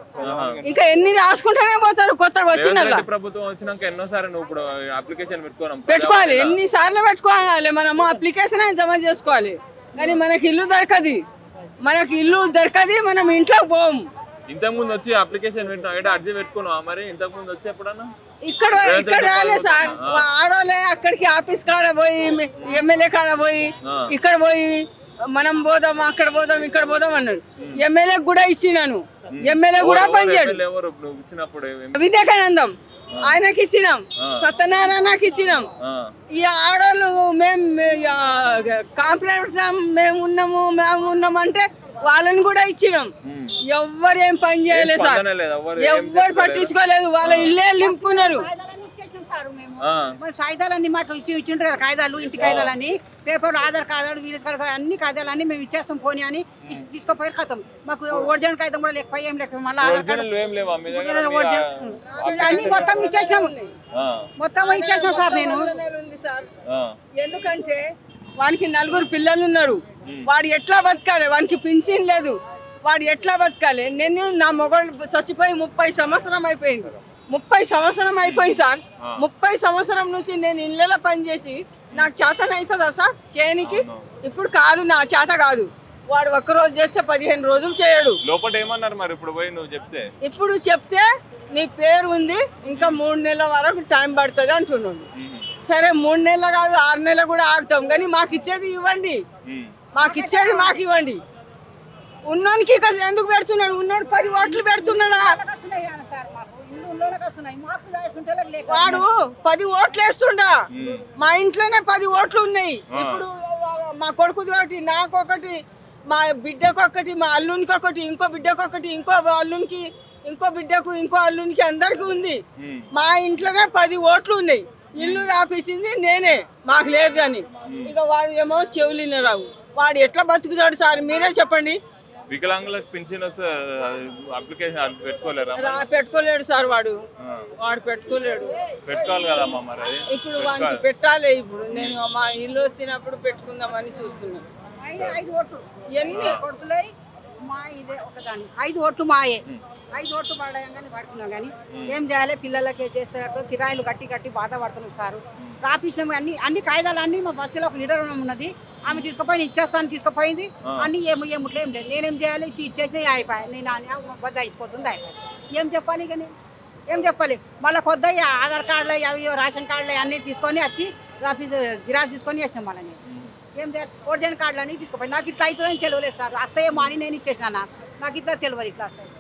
Speaker 11: ఇంకా ఎన్ని రాసుకుంటూనే పోతారు కొత్తగా వచ్చిన
Speaker 2: ప్రభుత్వం వచ్చినాక. ఎన్నోసార్లు నువ్వు ఇప్పుడు అప్లికేషన్
Speaker 11: పెట్టుకోవాలి, ఎన్నిసార్లు పెట్టుకోవాలి. మనము అప్లికేషన్ జమ చేసుకోవాలి కానీ మనకి ఇల్లు దొరకది, మనం ఇంట్లోకి పోము.
Speaker 2: ఇంతకు ముందు వచ్చి అప్లికేషన్ అర్జీ పెట్టుకున్నావా? మరి ఇంతకు ముందు వచ్చి ఎప్పుడన్నా
Speaker 11: ఇక్కడ రాలేదు సార్. ఆడోలే అక్కడికి ఆఫీస్ కాడ పోయి, ఎమ్మెల్యే కాడ పోయి, ఇక్కడ పోయి మనం పోదాం, అక్కడ పోదాం, ఇక్కడ పోదాం అన్నాడు. ఎమ్మెల్యే కూడా ఇచ్చినాను, ఎమ్మెల్యే కూడా పనిచేయడు. వివేకానందం ఆయనకి ఇచ్చినాం, సత్యనారాయణకి ఇచ్చినాం. ఈ ఆడోళ్ళు మేము కాంప్లైంట్ మేము ఉన్నాం అంటే వాళ్ళని కూడా ఇచ్చినాం. ఎవ్వరు ఏం పని చేయలేదు సార్, ఎవ్వరు పట్టించుకోలేదు. వాళ్ళ ఇల్లే నింపుకున్నారు.
Speaker 12: కాగితాలన్నీ మాకు ఇచ్చింటారు కదా, కాగితాలు ఇంటి కాగితాలన్నీ, పేపర్లు, ఆధార్ కార్డు, విలేజ్ కార్డు, అన్ని కాగితాలన్నీ మేము ఇచ్చేస్తాం పోనీ అని తీసుకుపోయి ఖతం. మాకు ఒరిజినల్ కాగితం కూడా లేకపోయి ఏం లేక మళ్ళీ ఆధార్ కార్డు అన్ని మొత్తం ఇచ్చేసాం, మొత్తం ఇచ్చేసాం సార్. నేను
Speaker 11: ఎందుకంటే వానికి 4 పిల్లలు ఉన్నారు, వాడు ఎట్లా బతకాలి? వానికి పింఛన్ లేదు, వాడు ఎట్లా బతకాలి? నేను నా మొగలు చచ్చిపోయి 30 సంవత్సరం అయిపోయింది. 30 సంవత్సరం అయిపోయింది సార్. 30 సంవత్సరం నుంచి నేను ఇళ్ళలో పనిచేసి నాకు చేతన అవుతుందా సార్ చేయనికి? ఇప్పుడు కాదు, నా చేత కాదు. వాడు ఒక్కరోజు చేస్తే 15 రోజులు చేయడు.
Speaker 2: లోపల ఏమన్నారు మరి ఇప్పుడు పోయి నువ్వు చెప్తే?
Speaker 11: ఇప్పుడు చెప్తే నీ పేరు ఉంది, ఇంకా 3 నెలల వరకు టైం పడుతుంది అంటున్నాడు. సరే 3 నెలలు కాదు 6 నెలలు కూడా ఆగుతాం, కానీ మాకు ఇచ్చేది ఇవ్వండి, మాకు ఇచ్చేది మాకు ఇవ్వండి. ఉన్నోనికి ఎందుకు పెడుతున్నాడు? ఉన్నోడు 10 ఓట్లు పెడుతున్నాడా? వాడు 10 ఓట్లు వేస్తుండా. మా ఇంట్లోనే 10 ఓట్లు ఉన్నాయి. ఇప్పుడు మా కొడుకుది ఒకటి, నాకొకటి, మా బిడ్డకొకటి, మా అల్లునికి ఒకటి, ఇంకో బిడ్డకొకటి, ఇంకో అల్లునికి, ఇంకో బిడ్డకు, ఇంకో అల్లునికి, అందరికి ఉంది. మా ఇంట్లోనే 10 ఓట్లు ఉన్నాయి. ఇల్లు రాపించింది నేనే, మాకు లేదు అని. ఇక వాడు ఏమో చెవులిన రావు. వాడు ఎట్లా బతుకుతాడు సార్ మీరే చెప్పండి.
Speaker 2: వికలాంగులకు పింఛన్ అప్లికేషన్ పెట్టుకోలేరా?
Speaker 11: పెట్టుకోలేడు సార్, వాడు పెట్టుకోలేడు.
Speaker 2: పెట్టుకోవాలి కదమ్మా మరి.
Speaker 11: ఇప్పుడు వానికి పెట్టాలి. ఇప్పుడు నేను మా ఇల్లు వచ్చినప్పుడు పెట్టుకుందామని చూస్తున్నాను.
Speaker 12: 5 ఓట్లు ఎన్ని కొడుకులై మా ఇదే ఒకదాన్ని 5 ఓట్లు మాయే. 5 ఓట్లు పడగానే పడుతున్నాం, కానీ ఏం చేయాలి? పిల్లలకి చేస్తున్నట్టు కిరాయిలు కట్టి బాధపడుతున్నాం సారు. రాపించినాం అన్ని కాగితాలు అన్ని మా బస్తీలో ఒక లీడర్ ఉన్నది, ఆమె తీసుకుపోయి ఇచ్చేస్తాను తీసుకుపోయింది. అన్ని ఏముట్లో ఏం లేదు. నేనేం చేయాలి? ఇచ్చేసినా అయిపోయాయి. నేను బద్దాయిపోతుంది అయిపోయాయి. ఏం చెప్పాలి? ఇక నేను ఏం చెప్పాలి? మళ్ళీ కొద్ద ఆధార్ కార్డులు అవి రేషన్ కార్డులు అన్నీ తీసుకొని వచ్చి జిరాక్స్ తీసుకొని వేసినాం. మళ్ళీ నేను ఏం చేయాలి? ఒరిజినల్ కార్డులు అన్నీ తీసుకుపోయి నాకు ఇట్లా అవుతుందని తెలియలేదు సార్. వస్తాయేమో అని నేను ఇచ్చేసిన, నాకు ఇట్లా తెలియదు. ఇట్లా వస్తాయి,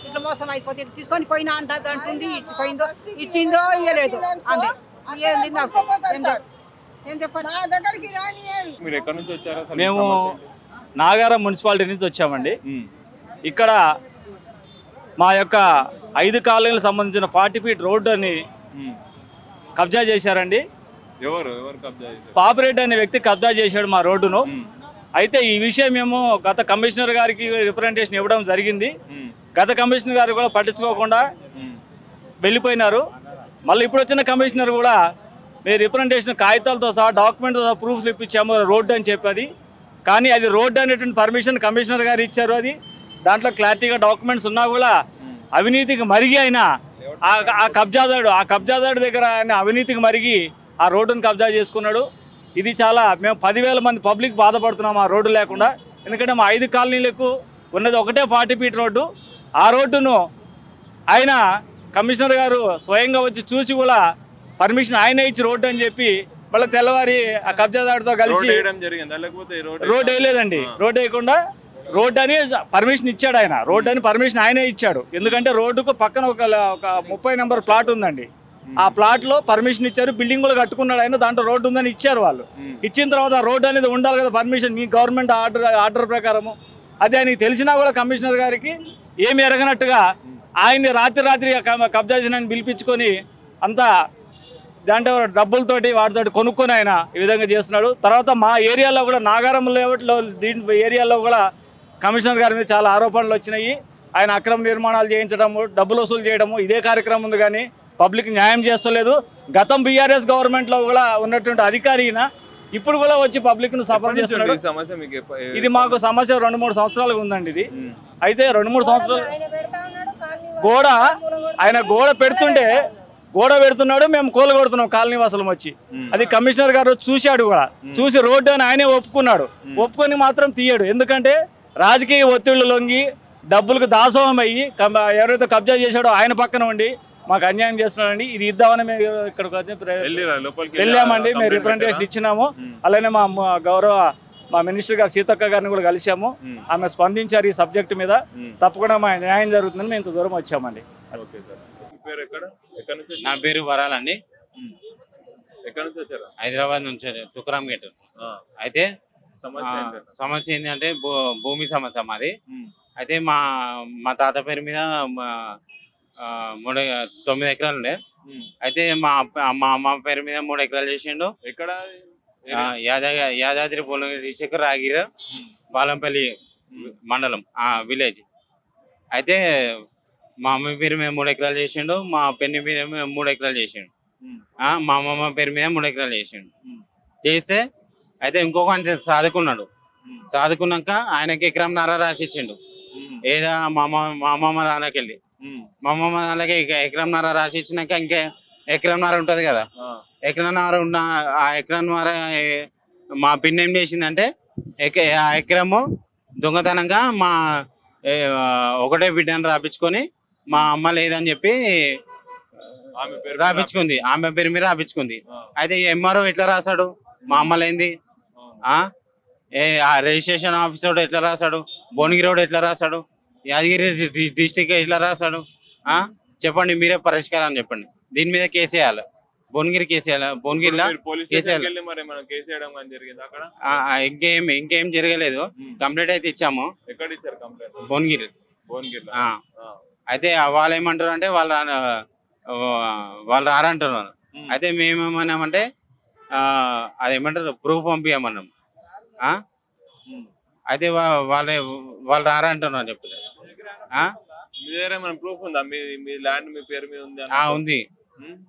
Speaker 12: ఇట్లా మోసం అయిపోతే తీసుకొని పోయినా అంటుంది. ఇచ్చిపోయిందో ఇచ్చిందో ఇవ్వలేదు ఆమె. ఏంది నాకు ఏం చెప్పాలి?
Speaker 2: మీరు ఎక్కడి నుంచి వచ్చారా?
Speaker 13: మేము నాగారం మున్సిపాలిటీ నుంచి వచ్చామండి. ఇక్కడ మా యొక్క 5 కాలనీలకు సంబంధించిన 40 ఫీట్ రోడ్డు అని కబ్జా చేశారండి.
Speaker 2: ఎవరు కబ్జా చేశారు?
Speaker 13: పాపిరెడ్డి అనే వ్యక్తి కబ్జా చేశాడు మా రోడ్డును. అయితే ఈ విషయం మేము గత కమిషనర్ గారికి రిప్రజెంటేషన్ ఇవ్వడం జరిగింది. గత కమిషనర్ గారు కూడా పట్టించుకోకుండా వెళ్ళిపోయినారు. మళ్ళీ ఇప్పుడు వచ్చిన కమిషనర్ కూడా మేము రిప్రజెంటేషన్ కాగితాలతో సహా డాక్యుమెంట్తో సహా ప్రూఫ్లు ఇప్పించాము రోడ్డు అని చెప్పి. కానీ అది రోడ్డు అనేటువంటి పర్మిషన్ కమిషనర్ గారు ఇచ్చారు. అది దాంట్లో క్లారిటీగా డాక్యుమెంట్స్ ఉన్నా కూడా అవినీతికి మరిగి అయినా ఆ కబ్జాదారుడు దగ్గర ఆయన అవినీతికి మరిగి ఆ రోడ్డును కబ్జా చేసుకున్నాడు. ఇది చాలా మేము 10,000 మంది పబ్లిక్ బాధపడుతున్నాం ఆ రోడ్డు లేకుండా. ఎందుకంటే మా 5 కాలనీలకు ఉన్నది ఒకటే 40 ఫీట్ రోడ్డు. ఆ రోడ్డును ఆయన కమిషనర్ గారు స్వయంగా వచ్చి చూసి కూడా పర్మిషన్ ఆయన ఇచ్చి రోడ్డు అని చెప్పి మళ్ళీ తెల్లవారి ఆ కబ్జాదారుడితో కలిసి రోడ్డు వేయలేదండి. రోడ్డు వేయకుండా రోడ్డు అని పర్మిషన్ ఇచ్చాడు ఆయన. రోడ్డు అని పర్మిషన్ ఆయనే ఇచ్చాడు. ఎందుకంటే రోడ్డుకు పక్కన ఒక 30 నెంబర్ ప్లాట్ ఉందండి. ఆ ప్లాట్లో పర్మిషన్ ఇచ్చారు, బిల్డింగ్ కూడా కట్టుకున్నాడు ఆయన. దాంట్లో రోడ్డు ఉందని ఇచ్చారు వాళ్ళు. ఇచ్చిన తర్వాత రోడ్డు అనేది ఉండాలి కదా పర్మిషన్, మీ గవర్నమెంట్ ఆర్డర్ ప్రకారము. అది ఆయనకి తెలిసినా కూడా కమిషనర్ గారికి ఏమి ఎరగనట్టుగా ఆయన్ని రాత్రి కబ్జా చేసిన పిలిపించుకొని అంతా దాంట్లో డబ్బులతోటి వాటితోటి కొనుక్కొని ఆయన ఈ విధంగా చేస్తున్నాడు. తర్వాత మా ఏరియాలో కూడా నాగారం లేఅవుట్లో ఏరియాలో కూడా కమిషనర్ గారి మీద చాలా ఆరోపణలు వచ్చినాయి. ఆయన అక్రమ నిర్మాణాలు చేయించడము, డబ్బులు వసూలు చేయడము ఇదే కార్యక్రమం ఉంది, కానీ పబ్లిక్ న్యాయం చేస్తలేదు. గతం బీఆర్ఎస్ గవర్నమెంట్లో కూడా ఉన్నటువంటి అధికారి ఇప్పుడు కూడా వచ్చి పబ్లిక్ ను సఫర్ చేస్తున్నాడు. ఇది మాకు సమస్య 2-3 సంవత్సరాలుగా ఉందండి. ఇది అయితే 2-3 సంవత్సరాలు ఆయన గోడ పెడుతున్నాడు, మేము కూలగొడుతున్నాం కాలనీ వాసులం వచ్చి. అది కమిషనర్ గారు చూశాడు కూడా, చూసి రోడ్డు అని ఆయనే ఒప్పుకొని మాత్రం తీయడు. ఎందుకంటే రాజకీయ ఒత్తిళ్లు లొంగి డబ్బులకు దాసోహం అయ్యి ఎవరైతే కబ్జా చేశాడో ఆయన పక్కన ఉండి మాకు అన్యాయం చేస్తున్నాడండి. ఇది ఇద్దామని మేము ఇక్కడికి వెళ్ళామండి. మేము రిప్రజెంటేషన్ ఇచ్చినాము. అలానే మా మినిస్టర్ గారు సీతక్క గారిని కూడా కలిసాము. ఆమె స్పందించారు ఈ సబ్జెక్ట్ మీద. తప్పకుండా మా న్యాయం జరుగుతుందని మేము ఇంత దూరం వచ్చామండి.
Speaker 14: నా పేరు వరాలండి. హైదరాబాద్ నుంచి తుకరాం గేట్. అయితే సమస్య ఏంటంటే భూమి సమస్య మాది. అయితే మా తాత పేరు మీద 9 ఎకరాలు ఉండే. అయితే మా మా అమ్మ పేరు మీద 3 ఎకరాలు చేసిండు.
Speaker 2: ఎక్కడ
Speaker 14: యాదాద్రి భువనగిరి డిస్ట్రిక్ట్ రాగిర బాలంపల్లి మండలం విలేజ్. అయితే మా అమ్మ పేరు మీద 3 ఎకరాలు చేసిండు. మా పెన్ని మీద 3 ఎకరాలు చేసిండు. మా అమ్మమ్మ పేరు మీద 3 ఎకరాలు చేసిండు. చేస్తే అయితే ఇంకొక సాదుకున్నాడు. సాదుకున్నాక ఆయనకి ఎకరంన్నర రాసి ఇచ్చిండు. ఏదా మా అమ్మమ్మ దానికి వెళ్ళి మా అమ్మమ్మ దానికి ఎకరంన్నర రాసి ఇచ్చినాక ఇంకా ఎకరంన్నర ఉంటది కదా, ఎకరంన్నర ఉన్న ఆ ఎకరంన్నర మా పిన్ని ఏం చేసిందంటే ఆ ఎకరము దొంగతనంగా మా ఒకటే బిడ్డను రాపించుకొని మా అమ్మ లేదని చెప్పి రాపించుకుంది. ఆమె పేరు మీద రాపించుకుంది. అయితే ఎంఆర్ఓ ఎట్లా రాశాడు? మా అమ్మ లేనిది. రిజిస్ట్రేషన్ ఆఫీసర్ ఎట్లా రాశాడు? భువనగిరి రోడ్ ఎట్లా రాశాడు? యాదగిరి డిస్టిక్ ఎట్లా రాశాడు? చెప్పండి, మీరే పరిష్కారం చెప్పండి. దీని మీద కేసు వేయాలి, భువనగిరి కేసు వేయాలి. భువనగిరిలో కేసు ఇంకేం జరగలేదు. కంప్లైంట్ అయితే ఇచ్చాము. భువనగిరి. అయితే వాళ్ళు ఏమంటారు అంటే వాళ్ళు రారంటున్నారు. అయితే మేమేమన్నామంటే అదేమంటారు ప్రూఫ్ పంపించమన్నాం. అయితే వాళ్ళు రారంటున్నారు చెప్పారు. ఉంది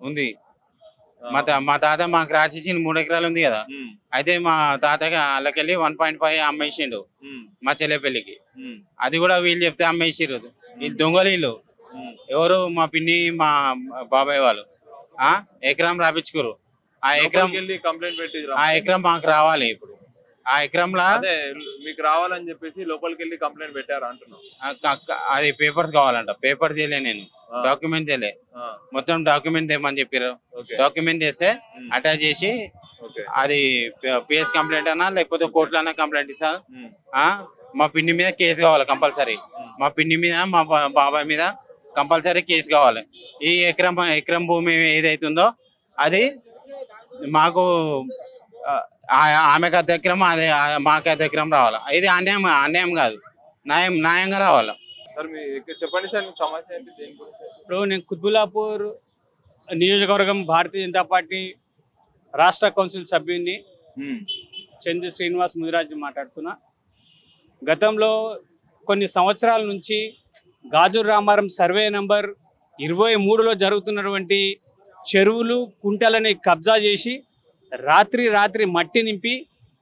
Speaker 14: ఉంది. మా తాత మాకు రాసిచ్చిన 3 ఎకరాలు ఉంది కదా. అయితే మా తాతకి వాళ్ళకెళ్ళి 1.5 అమ్మేసిండు మా చెల్లెపల్లికి. అది కూడా వీళ్ళు చెప్తే అమ్మేసిర్రు. వీళ్ళు దొంగలు. వీళ్ళు ఎవరు? మా పిన్ని మా బాబాయ్ వాళ్ళు ఎకరం రాపించుకోరు. ఆ ఎకరం మాకు రావాలి. ఇప్పుడు ఆ ఎకరంలో
Speaker 2: మీకు రావాలని చెప్పేసి లోపలికి వెళ్ళి కంప్లైంట్ పెట్టారు అంటున్నాం.
Speaker 14: అది పేపర్స్ కావాలంట. పేపర్ చేయలే, నేను డాక్యుమెంట్ చేయలే. మొత్తం డాక్యుమెంట్ తెమ్మని చెప్పారు. డాక్యుమెంట్ తెస్తే అటాచ్ చేసి అది పిఎస్ కంప్లైంట్ అన్నా లేకపోతే కోర్టులో అన్నా కంప్లైంట్ ఇస్తా. మా పిన్ని మీద కేసు కావాలి కంపల్సరీ. మా పిన్ని మీద మా బాబాయ్ మీద కంపల్సరీ కేసు కావాలి. ఈ ఎకరం భూమి ఏదైతుందో అది మాకు ఆమెకు అర్ధ ఎకరం, అదే మాకు అర్ధ ఎకరం రావాలి. ఇది అన్యాయం కాదు, న్యాయంగా రావాలి.
Speaker 2: చెప్పండి సార్, సమస్య ఏంటి?
Speaker 13: ఇప్పుడు నేను కుత్బుల్లాపూర్ నియోజకవర్గం భారతీయ జనతా పార్టీ రాష్ట్ర కౌన్సిల్ సభ్యుని చంద్ర శ్రీనివాస్ ముదిరాజు మాట్లాడుతున్నా. గతంలో కొన్ని సంవత్సరాల నుంచి గాజూర్ రామారం సర్వే నంబర్ 23లో జరుగుతున్నటువంటి చెరువులు కుంటలని కబ్జా చేసి రాత్రి మట్టి నింపి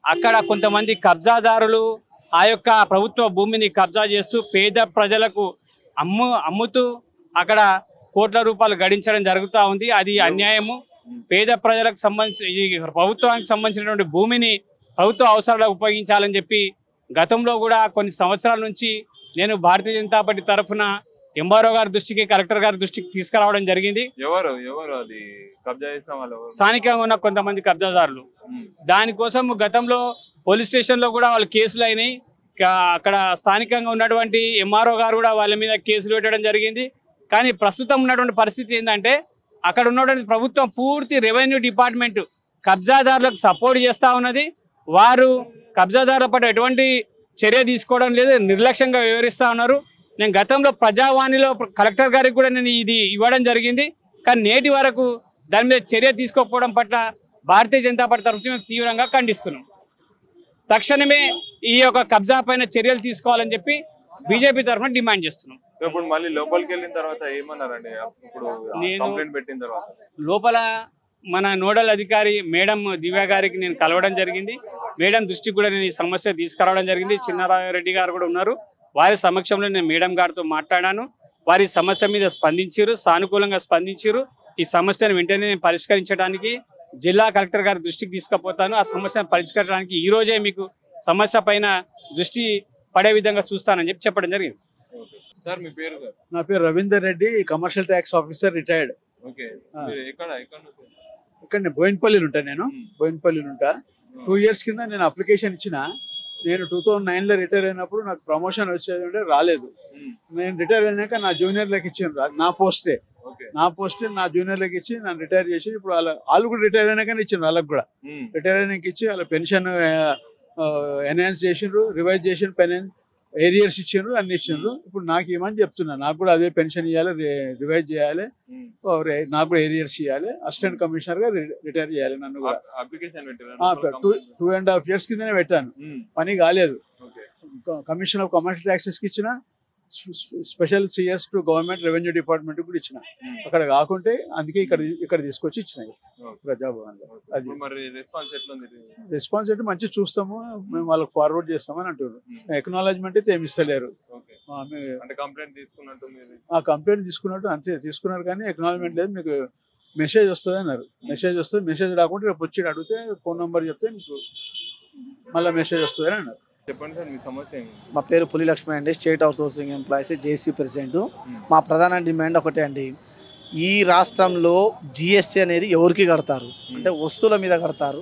Speaker 13: అక్కడ కొంతమంది కబ్జాదారులు ఆ యొక్క ప్రభుత్వ భూమిని కబ్జా చేస్తూ పేద ప్రజలకు అమ్ముతూ అక్కడ కోట్ల రూపాయలు గడించడం జరుగుతూ ఉంది. అది అన్యాయము. పేద ప్రజలకు సంబంధించి ఈ ప్రభుత్వానికి సంబంధించినటువంటి భూమిని ప్రభుత్వ అవసరాలకు ఉపయోగించాలని చెప్పి గతంలో కూడా కొన్ని సంవత్సరాల నుంచి నేను భారతీయ జనతా పార్టీ తరఫున ఎంఆర్ఓ గారి దృష్టికి, కలెక్టర్ గారి దృష్టికి తీసుకురావడం జరిగింది.
Speaker 2: అది కబ్జా చేసిన వాళ్ళు
Speaker 13: స్థానికంగా ఉన్న కొంతమంది కబ్జాదారులు. దానికోసం గతంలో పోలీస్ స్టేషన్లో కూడా వాళ్ళు కేసులు అయినాయి. అక్కడ స్థానికంగా ఉన్నటువంటి ఎంఆర్ఓ గారు కూడా వాళ్ళ మీద కేసులు పెట్టడం జరిగింది. కానీ ప్రస్తుతం ఉన్నటువంటి పరిస్థితి ఏంటంటే అక్కడ ఉన్నటువంటి ప్రభుత్వం పూర్తి రెవెన్యూ డిపార్ట్మెంట్ కబ్జాదారులకు సపోర్ట్ చేస్తూ ఉన్నది. వారు కబ్జాదారుల పట్ల ఎటువంటి చర్య తీసుకోవడం లేదు, నిర్లక్ష్యంగా వ్యవహరిస్తూ ఉన్నారు. నేను గతంలో ప్రజావాణిలో కలెక్టర్ గారికి కూడా నేను ఇది ఇవ్వడం జరిగింది. కానీ నేటి వరకు దాని మీద చర్య తీసుకోకపోవడం పట్ల భారతీయ జనతా పార్టీ తరఫున తీవ్రంగా ఖండిస్తున్నాం. తక్షణమే ఈ యొక్క కబ్జా పైన చర్యలు తీసుకోవాలని చెప్పి బీజేపీ తరఫున డిమాండ్ చేస్తున్నాం.
Speaker 2: ఇప్పుడు మళ్ళీ లోపలికి వెళ్ళిన తర్వాత ఏమన్నారండి? ఇప్పుడు కంప్లైంట్ పెట్టిన తర్వాత
Speaker 13: లోపల మన నోడల్ అధికారి మేడం దివ్య గారికి నేను కలవడం జరిగింది. మేడం దృష్టికి కూడా నేను ఈ సమస్య తీసుకురావడం జరిగింది. చిన్నారెడ్డి గారు కూడా ఉన్నారు. వారి సమక్షంలో నేను మేడం గారితో మాట్లాడాను. వారి సమస్య మీద స్పందించారు, సానుకూలంగా స్పందించారు. ఈ సమస్యను వెంటనే పరిష్కరించడానికి జిల్లా కలెక్టర్ గారి దృష్టికి తీసుకుపోతాను. ఆ సమస్యను పరిష్కరించడానికి ఈ రోజే మీకు సమస్య పైన దృష్టి పడే విధంగా చూస్తానని చెప్పడం జరిగింది.
Speaker 2: సార్ మీ పేరు?
Speaker 15: నా పేరు Ravinder Reddy, commercial tax officer, retired. ఇక్కడ బోయిన్పల్లిలో ఉంటా. నేను బోయిన్పల్లిలో ఉంటా. 2 years కింద నేను అప్లికేషన్ ఇచ్చిన. నేను 2009లో రిటైర్ అయినప్పుడు నాకు ప్రమోషన్ వచ్చేది రాలేదు. నేను రిటైర్ అయినాక నా జూనియర్లకు ఇచ్చిన నా పోస్టే నా జూనియర్లకు ఇచ్చి నన్ను రిటైర్ చేసి ఇప్పుడు వాళ్ళు కూడా రిటైర్ అయినాకనే ఇచ్చిండ్రు. వాళ్ళకి కూడా రిటైర్ అయినాక ఇచ్చి వాళ్ళ పెన్షన్ ఎన్హాన్స్ చేసిండ్రు, రివైజ్ చేసిన పెన్షన్ ఏరియర్స్ ఇచ్చిండ్రు, అన్ని ఇచ్చిండ్రు. ఇప్పుడు నాకు ఏమని చెప్తున్నా, నాకు కూడా అదే పెన్షన్ ఇవ్వాలి, రివైజ్ చేయాలి, నాకు కూడా ఏరియర్స్ చేయాలి, అసిస్టెంట్ కమిషనర్గా రిటైర్ చేయాలి నన్ను కూడా.
Speaker 2: అప్లికేషన్
Speaker 15: 2.5 years కిందనే పెట్టాను, పని కాలేదు. కమిషన్ ఆఫ్ కమర్షియల్ ట్యాక్సెస్కి ఇచ్చిన, special CS to government revenue department కూడా ఇచ్చిన. అక్కడ కాకుంటే అందుకే ఇక్కడ తీసుకొచ్చి ఇచ్చినాయి ప్రజాభవన్లో. అది రెస్పాన్స్ అంటే మంచిగా చూస్తాము, మేము వాళ్ళకి ఫార్వర్డ్ చేస్తామని అంటున్నారు. ఎక్నాలజ్మెంట్ అయితే ఏమి ఇస్తలేరు. కంప్లైంట్ తీసుకున్నట్టు అంతే తీసుకున్నారు, కానీ ఎక్నాలజ్మెంట్ లేదు. మీకు మెసేజ్ వస్తుంది అన్నారు, మెసేజ్ వస్తుంది. మెసేజ్ రాకుంటే రేపు వచ్చి అడిగితే ఫోన్ నెంబర్ చెప్తే మీకు మళ్ళీ మెసేజ్ వస్తుంది అని అన్నారు.
Speaker 2: చెప్పండి సార్, మీ సమస్య ఏంటి?
Speaker 16: మా పేరు పులి లక్ష్మి అండి, స్టేట్ అవుట్ సోర్సింగ్ ఎంప్లాయీస్ జేసీ ప్రెసిడెంట్. మా ప్రధాన డిమాండ్ ఒకటే అండి, ఈ రాష్ట్రంలో జిఎస్టీ అనేది ఎవరికి కడతారు అంటే వస్తువుల మీద కడతారు,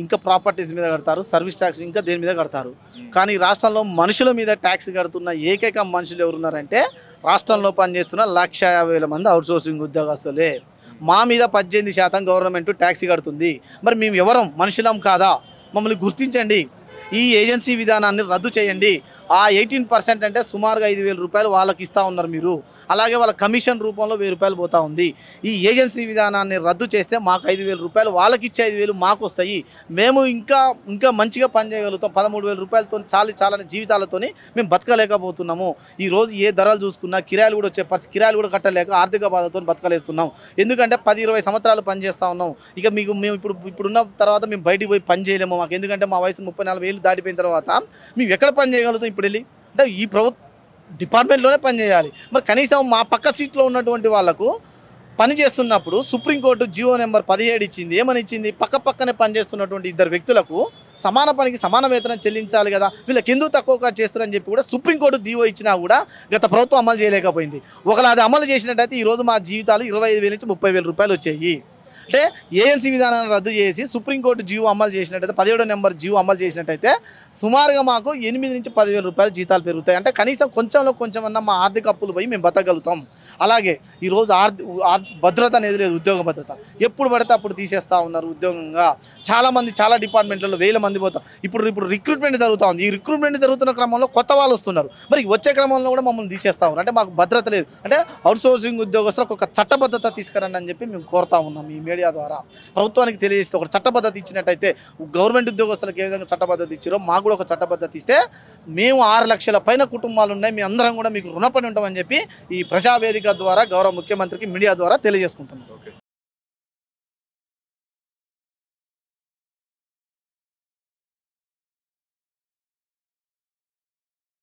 Speaker 16: ఇంకా ప్రాపర్టీస్ మీద కడతారు, సర్వీస్ ట్యాక్స్ ఇంకా దేని మీద కడతారు. కానీ ఈ రాష్ట్రంలో మనుషుల మీద ట్యాక్స్ కడుతున్న ఏకైక మనుషులు ఎవరున్నారంటే రాష్ట్రంలో పనిచేస్తున్న 150,000 మంది అవుట్ సోర్సింగ్ ఉద్యోగస్తులే. మా మీద 18% గవర్నమెంట్ ట్యాక్స్ కడుతుంది. మరి మేము ఎవరం, మనుషులం కాదా? మమ్మల్ని గుర్తించండి, ఈ ఏజెన్సీ విధానాన్ని రద్దు చేయండి. ఆ 18% అంటే సుమారుగా 5,000 రూపాయలు వాళ్ళకి ఇస్తూ ఉన్నారు మీరు. అలాగే వాళ్ళ కమిషన్ రూపంలో 1,000 రూపాయలు పోతూ ఉంది. ఈ ఏజెన్సీ విధానాన్ని రద్దు చేస్తే మాకు 5,000 రూపాయలు, వాళ్ళకి ఇచ్చే 5,000 మాకు వస్తాయి. మేము ఇంకా మంచిగా పనిచేయగలుగుతాం. 13,000 రూపాయలతో చాలని జీవితాలతో మేము బతకలేకపోతున్నాము. ఈరోజు ఏ ధరలు చూసుకున్నా కిరాయిలు కూడా వచ్చే పరిస్థితి, కిరాయిలు కూడా కట్టలేక ఆర్థిక బాధతో బతకలేస్తున్నాం. ఎందుకంటే 10-20 సంవత్సరాలు పనిచేస్తూ ఉన్నాం. ఇక మేము ఇప్పుడున్న తర్వాత మేము బయటికి పోయి పని చేయలేము. మాకు ఎందుకంటే మా వయసు 30-40 ఏళ్ళు దాటిపోయిన తర్వాత మేము ఎక్కడ పని చేయగలుగుతాం? ఇప్పుడు వెళ్ళి అంటే ఈ ప్రభుత్వ డిపార్ట్మెంట్లోనే పనిచేయాలి. మరి కనీసం మా పక్క సీట్లో ఉన్నటువంటి వాళ్ళకు పని చేస్తున్నప్పుడు సుప్రీంకోర్టు జియో నెంబర్ 17 ఇచ్చింది. ఏమని ఇచ్చింది? పక్కనే పనిచేస్తున్నటువంటి 2 వ్యక్తులకు సమాన పనికి సమాన వేతనం చెల్లించాలి కదా, వీళ్ళకి ఎందుకు తక్కువ కట్ చేస్తారని చెప్పి కూడా సుప్రీంకోర్టు జియో ఇచ్చినా కూడా గత ప్రభుత్వం అమలు చేయలేకపోయింది. ఒకవేళ అది అమలు చేసినట్టయితే ఈరోజు మా జీవితాలు 25,000 నుంచి 30,000 రూపాయలు వచ్చాయి. అంటే ఏజెన్సీ విధానాన్ని రద్దు చేసి సుప్రీంకోర్టు జీవో అమలు చేసినట్టయితే, 17వ నెంబర్ జీవో అమలు చేసినట్టయితే సుమారుగా మాకు 8 నుంచి 10,000 రూపాయలు జీతాలు పెరుగుతాయి. అంటే కనీసం కొంచెమన్నా మా ఆర్థిక అప్పులు పోయి మేము బతకగలుగుతాం. అలాగే ఈరోజు భద్రత అనేది లేదు, ఉద్యోగ భద్రత. ఎప్పుడు పడితే అప్పుడు తీసేస్తూ ఉన్నారు ఉద్యోగంగా. చాలా డిపార్ట్మెంట్లలో 1,000 మంది పోతాం. ఇప్పుడు రిక్రూట్మెంట్ జరుగుతూ ఉంది. ఈ రిక్రూట్మెంట్ జరుగుతున్న క్రమంలో కొత్త వాళ్ళు వస్తున్నారు. మరి వచ్చే క్రమంలో కూడా మమ్మల్ని తీసేస్తూ ఉన్నారు. అంటే మాకు భద్రత లేదు. అంటే అవుట్సోర్సింగ్ ఉద్యోగస్తులకు ఒక చట్టబద్ధత తీసుకురండి అని చెప్పి మేము కోరుతా ఉన్నాం. ఈ మీడియా ద్వారా ప్రభుత్వానికి తెలియజేస్తే ఒక చట్టబద్ధత ఇచ్చినట్టయితే, గవర్నమెంట్ ఉద్యోగస్తులకు ఏ విధంగా చట్టబద్ధత ఇచ్చారో మాకు కూడా ఒక చట్టబద్ధత ఇస్తే మేము 6 లక్షల పైన కుటుంబాలు ఉన్నాయి, మేము అందరం కూడా మీకు రుణపడి ఉంటామని చెప్పి ఈ ప్రజావేదిక ద్వారా గౌరవ ముఖ్యమంత్రికి మీడియా ద్వారా తెలియజేసుకుంటున్నాం.